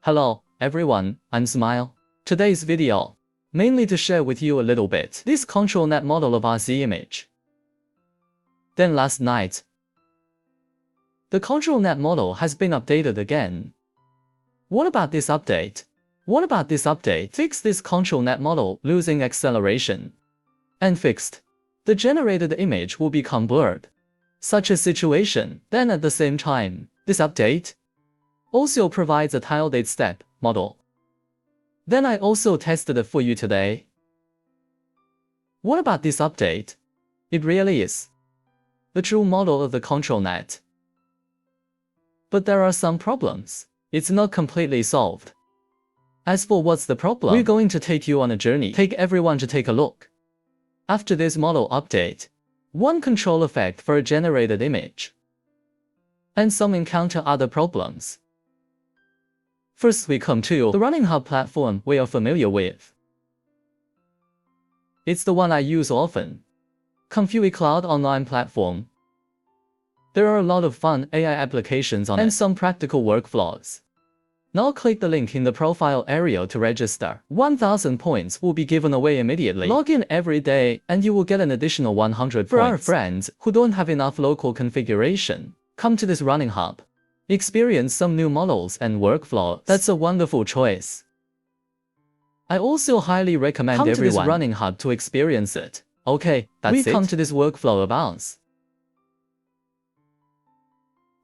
Hello, everyone, I'm Smile. Today's video, mainly to share with you a little bit this Controlnet model of our Z-Image. Then last night, the Controlnet model has been updated again. What about this update? Fixed this Controlnet model losing acceleration. And fixed. The generated image will become blurred. Such a situation, then at the same time, this update also provides a tiled step model. Then I also tested it for you today. What about this update? It really is the true model of the Controlnet. But there are some problems. It's not completely solved. As for what's the problem, we're going to take you on a journey. Take everyone to take a look. After this model update, one control effect for a generated image, and some encounter other problems. First we come to the running hub platform we are familiar with. It's the one I use often. Comfyui Cloud Online platform. There are a lot of fun AI applications on it and some practical workflows. Now click the link in the profile area to register. 1000 points will be given away immediately. Log in every day and you will get an additional 100 points. For our friends who don't have enough local configuration, come to this running hub. Experience some new models and workflows. That's a wonderful choice. I also highly recommend everyone to this running hub to experience it. Okay, that's it. We come to this workflow of ours.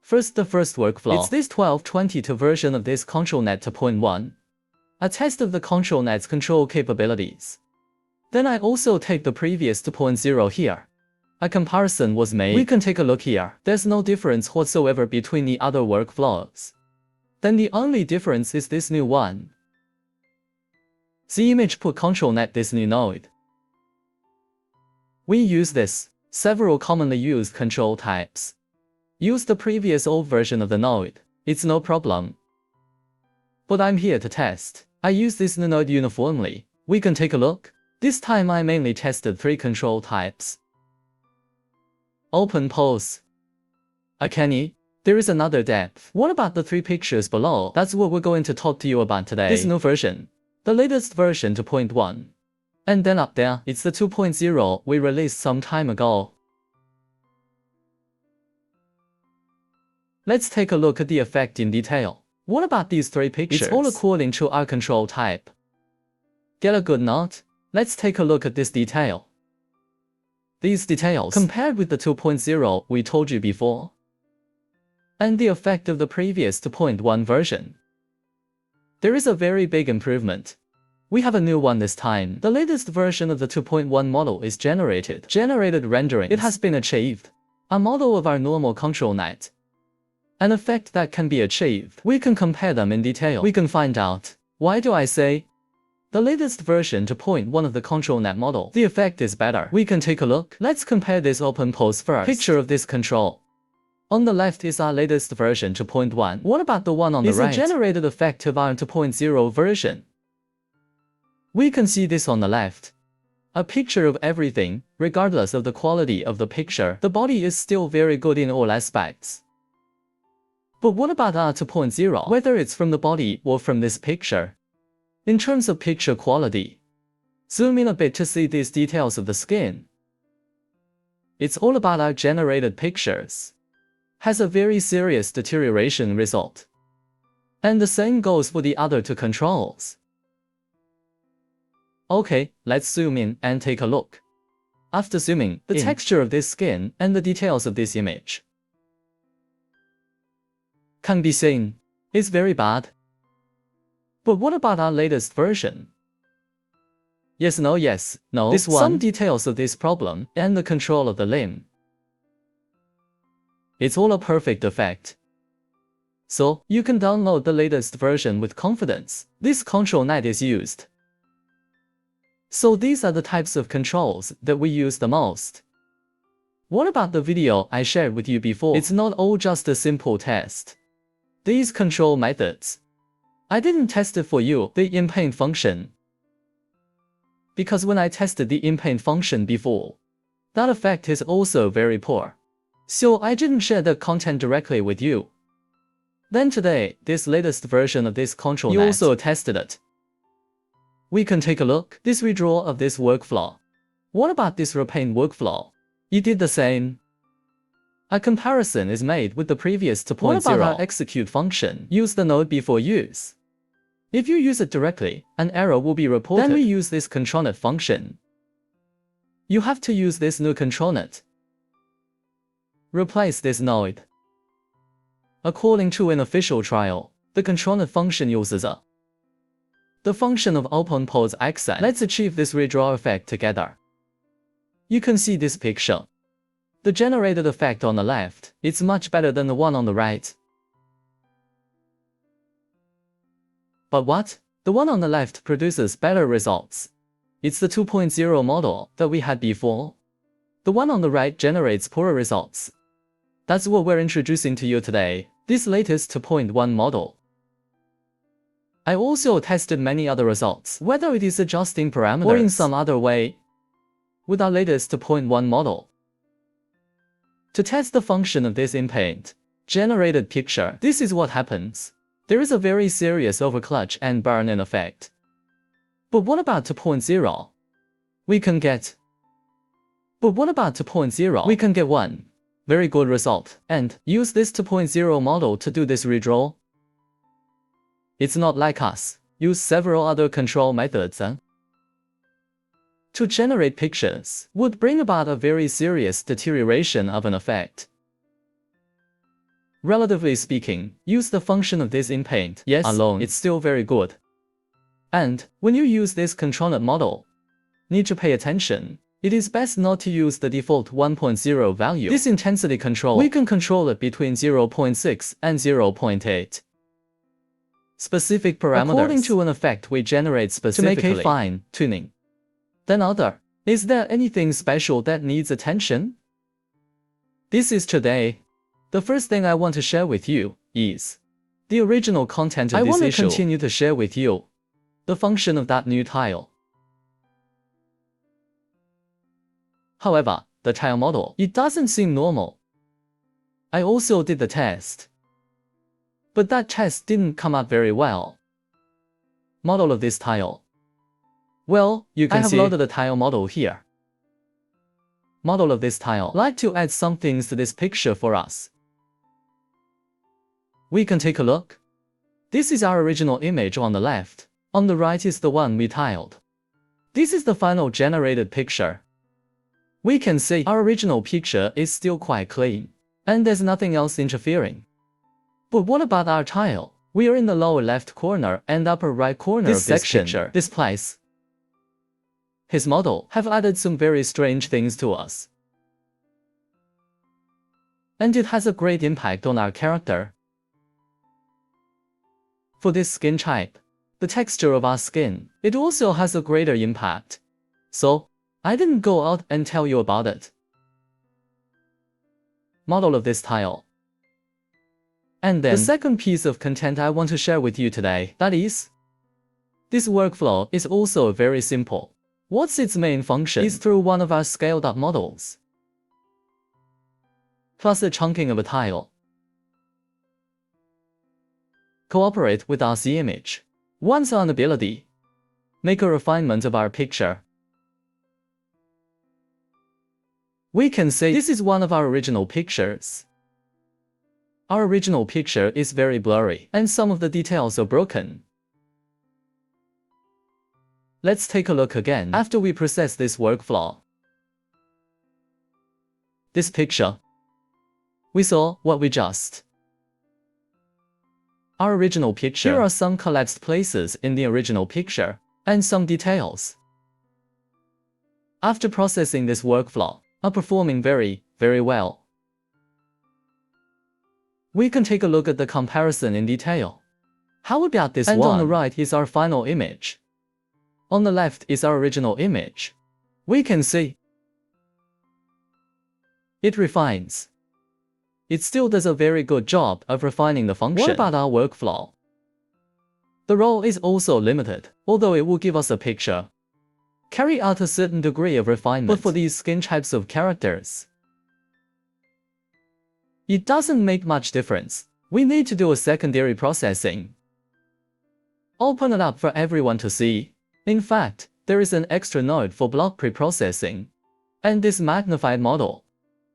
First, the first workflow. It's this 12.22 version of this Controlnet 2.1. A test of the Controlnet's control capabilities. Then I also take the previous 2.0 here. A comparison was made. We can take a look here. There's no difference whatsoever between the other workflows. Then the only difference is this new one. Z-Image put Controlnet this new node. We use this. Several commonly used control types. Use the previous old version of the node. It's no problem. But I'm here to test. I use this new node uniformly. We can take a look. This time I mainly tested 3 control types. Open pose. Uncanny. There is another depth. What about the 3 pictures below? That's what we're going to talk to you about today. This new version. The latest version 2.1. And then up there, it's the 2.0 we released some time ago. Let's take a look at the effect in detail. What about these 3 pictures? It's all according to our control type. Get a good note? Let's take a look at this detail. These details compared with the 2.0 we told you before, and the effect of the previous 2.1 version. There is a very big improvement. We have a new one this time. The latest version of the 2.1 model is generated rendering. It has been achieved. A model of our normal Controlnet. An effect that can be achieved. We can compare them in detail. We can find out. Why do I say the latest version 2.1 of the Controlnet model? The effect is better. We can take a look. Let's compare this open pose first. Picture of this control. On the left is our latest version 2.1. What about the one on the right? It's a generated effect of our 2.0 version. We can see this on the left. A picture of everything, regardless of the quality of the picture. The body is still very good in all aspects. But what about our 2.0? Whether it's from the body or from this picture. In terms of picture quality, zoom in a bit to see these details of the skin. It's all about our generated pictures. Has a very serious deterioration result. And the same goes for the other 2 controls. Okay, let's zoom in and take a look. After zooming, the texture of this skin and the details of this image can be seen. It's very bad. But what about our latest version? Yes, no. This one. Some details of this problem and the control of the limb. It's all a perfect effect. So, you can download the latest version with confidence. This Controlnet is used. So these are the types of controls that we use the most. What about the video I shared with you before? It's not all just a simple test. These control methods, I didn't test it for you, the Inpaint function. Because when I tested the Inpaint function before, that effect is also very poor. So I didn't share the content directly with you. Then today, this latest version of this Controlnet, you also tested it. We can take a look at this redraw of this workflow. What about this Repaint workflow? You did the same. A comparison is made with the previous 2.0. What about our execute function? Use the node before use. If you use it directly, an error will be reported. Then we use this Controlnet function. You have to use this new Controlnet. Replace this node. According to an official trial, the Controlnet function uses the function of open pose accent. Let's achieve this redraw effect together. You can see this picture. The generated effect on the left, it's much better than the one on the right. But what? The one on the left produces better results. It's the 2.0 model that we had before. The one on the right generates poorer results. That's what we're introducing to you today, this latest 2.1 model. I also tested many other results, whether it is adjusting parameters or in some other way, with our latest 2.1 model. To test the function of this Inpaint generated picture, this is what happens. There is a very serious overclutch and burn-in effect. But what about 2.0? We can get one very good result, and use this 2.0 model to do this redraw. It's not like us. Use several other control methods to generate pictures would bring about a very serious deterioration of an effect. Relatively speaking, use the function of this Inpaint alone, it's still very good. And when you use this Controlnet model, need to pay attention. It is best not to use the default 1.0 value. This intensity control, we can control it between 0.6 and 0.8. Specific parameters according to an effect we generate specifically to make a fine tuning. Then is there anything special that needs attention? This is today. The first thing I want to share with you is the original content of this issue. I want to continue to share with you the function of that new tile. However, the tile model, it doesn't seem normal. I also did the test, but that test didn't come out very well. Model of this tile. Well, you can see I have loaded the tile model here. Model of this tile. Like to add some things to this picture for us. We can take a look. This is our original image on the left. On the right is the one we tiled. This is the final generated picture. We can see our original picture is still quite clean, and there's nothing else interfering. But what about our tile? We are in the lower left corner and upper right corner of this picture. This place. His model have added some very strange things to us. And it has a great impact on our character. For this skin type, the texture of our skin, it also has a greater impact. So, I didn't go out and tell you about it. Model of this tile. And then the second piece of content I want to share with you today, that is, this workflow is also very simple. What's its main function is through one of our scaled up models, plus a chunking of a tile, cooperate with our Z-Image. Once on ability, make a refinement of our picture. We can say this is one of our original pictures. Our original picture is very blurry, and some of the details are broken. Let's take a look again after we process this workflow. This picture. We saw what we just. Our original picture. Here are some collapsed places in the original picture, and some details. After processing this workflow, are performing very, very well. We can take a look at the comparison in detail. How about this one? And on the right is our final image. On the left is our original image. We can see it refines. It still does a very good job of refining the function. What about our workflow? The role is also limited, although it will give us a picture. Carry out a certain degree of refinement. But for these skin types of characters, it doesn't make much difference. we need to do a secondary processing. Open it up for everyone to see. In fact, there is an extra node for block preprocessing. And this magnified model.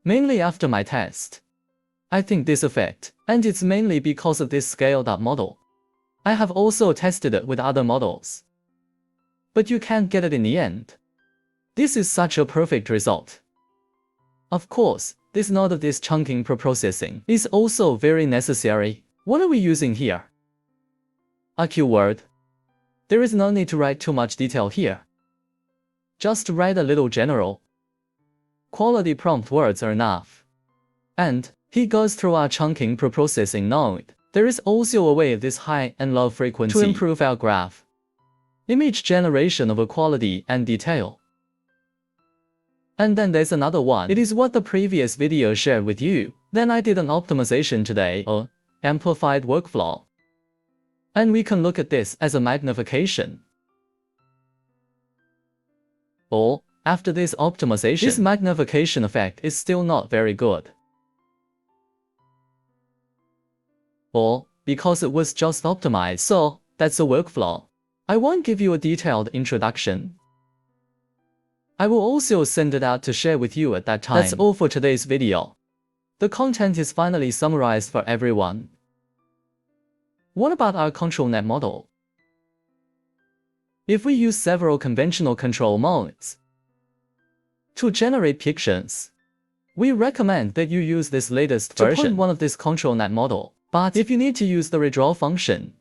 Mainly after my test. I think this effect, and it's mainly because of this scaled up model. I have also tested it with other models. But you can't get it in the end. This is such a perfect result. Of course, this node of this chunking preprocessing is also very necessary. What are we using here? A keyword. There is no need to write too much detail here. Just write a little general. Quality prompt words are enough. And he goes through our chunking preprocessing node. There is also a way of this high and low frequency to improve our graph. Image generation of a quality and detail. And then there's another one. It is what the previous video shared with you. Then I did an optimization today, a amplified workflow. And we can look at this as a magnification. Or, after this optimization, this magnification effect is still not very good. Or, because it was just optimized, so that's a workflow. I won't give you a detailed introduction. I will also send it out to share with you at that time. That's all for today's video. The content is finally summarized for everyone. What about our Controlnet model? If we use several conventional control modes to generate pictures, we recommend that you use this latest version 2.1 of this Controlnet model. But if you need to use the redraw function,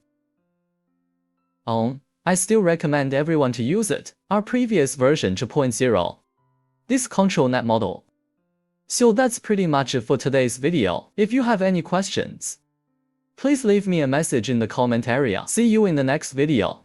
I still recommend everyone to use it, our previous version 2.0, this Controlnet model. So that's pretty much it for today's video. If you have any questions, please leave me a message in the comment area. See you in the next video.